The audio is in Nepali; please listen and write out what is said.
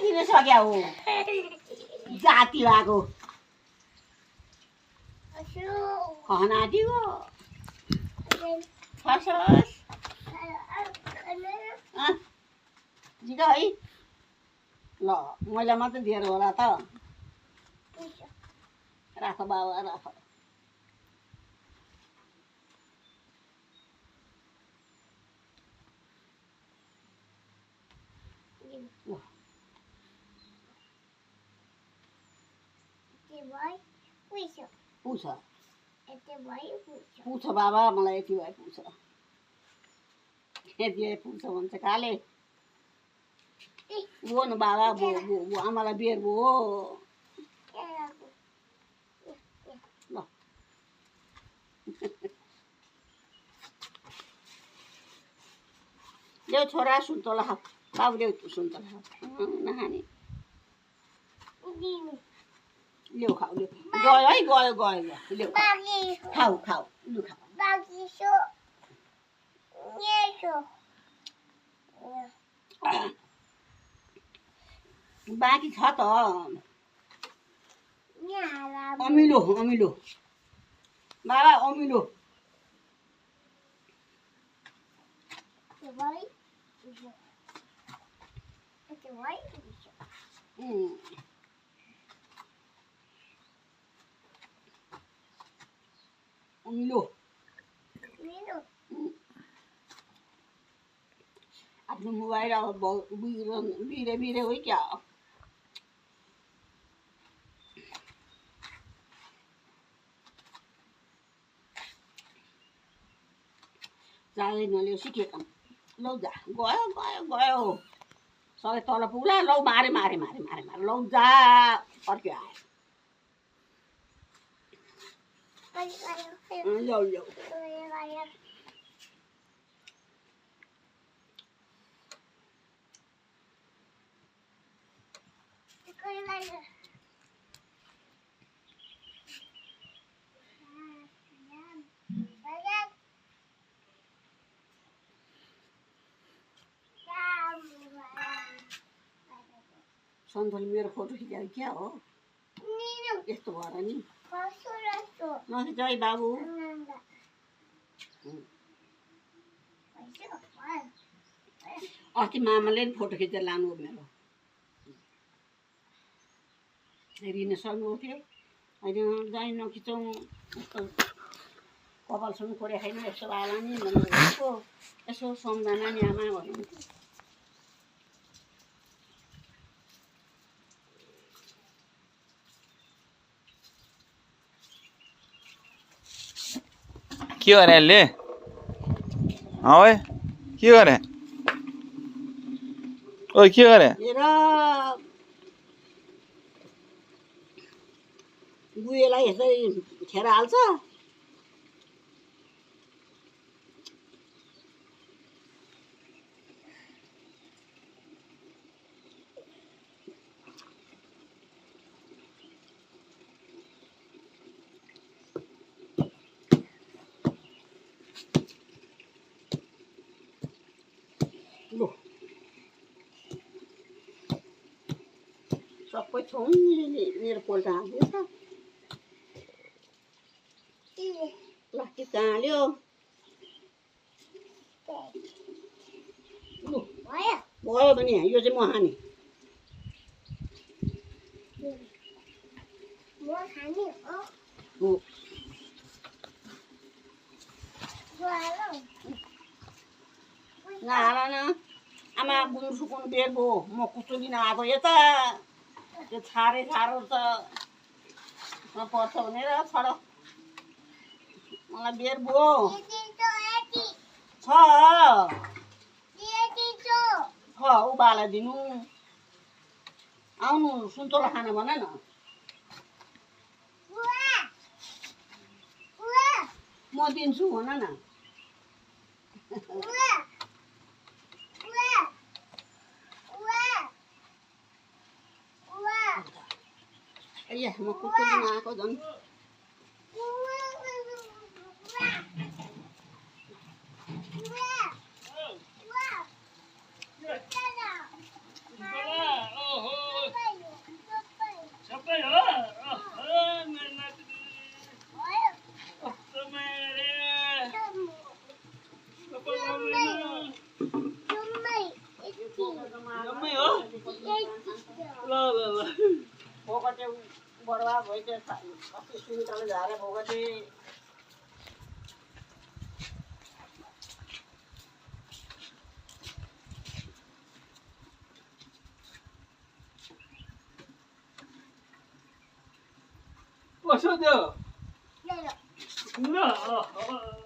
दिन सक्या हो जाति भएको खाना दियो फसोस् जिगा है ल मैले मात्रै दिएर होला त राख बाबा राख पुछ पुछ बाबा मलाई यति भए पुछ यति भए पुछ भन्छ काले वो न बाबा वो आमालाई बेर भो ल ल्याउ छोरा सुन्तला खाऊ बाबु ल्याउ सुन्तला खाऊ नखाने ल्याउ खाऊ ल्याउ गयो है गयो गयो ल्याउ खाऊ खाऊ लु खाऊ बाँकी छ त अमिलो अमिलो बाबा अमिलो अमिलो आफ्नो मोबाइल अब बिरे बिरे हो क्या जाँदै नल्याउ सिकेको लौ जा गयो गयो गयो सबै तल पुग्ला लौ मारे मारे मारे मारे मारे लौ जा फर्क्यो आयो ल्याउ ल्याउ सन्तोले मेरो फोटो खिचाएको क्या हो यस्तो भएर नि नखिच है बाबु अस्ति मामाले नि फोटो खिचेर लानु मेरो हेरिन सक्नु थियो अहिले जाइ नखिचौँ यस्तो कपालसँग कोरे खाइन यस्तो आला नि भनेको यसो सम्झना नि आमा भन्नु के गरे अहिले ओए के गरे ओए के गरे गुएलाई यसरी खेर हाल्छ सबै छोरीले मेरो पोल्टा हाल्दैछ प्लास्टिक कहाँ हाल्यो भयो भने यो चाहिँ म खाने नहाल न आमा गुन्द्रुक सुकाउनु बेर भयो म कुचो लिन आएको यता त्यो छारे छारो त पर्छ भनेर छड मलाई बेर भयो छ उबाला दिनु आउनु सुन्तला खाना भन न म दिन्छु भन न Iya, mau kucing aku dong. जम्मै हो ल ल ल भोगटे बरुवा भइदियो अस्ति सुनिताले झारे भोगटे कसो त्यो ल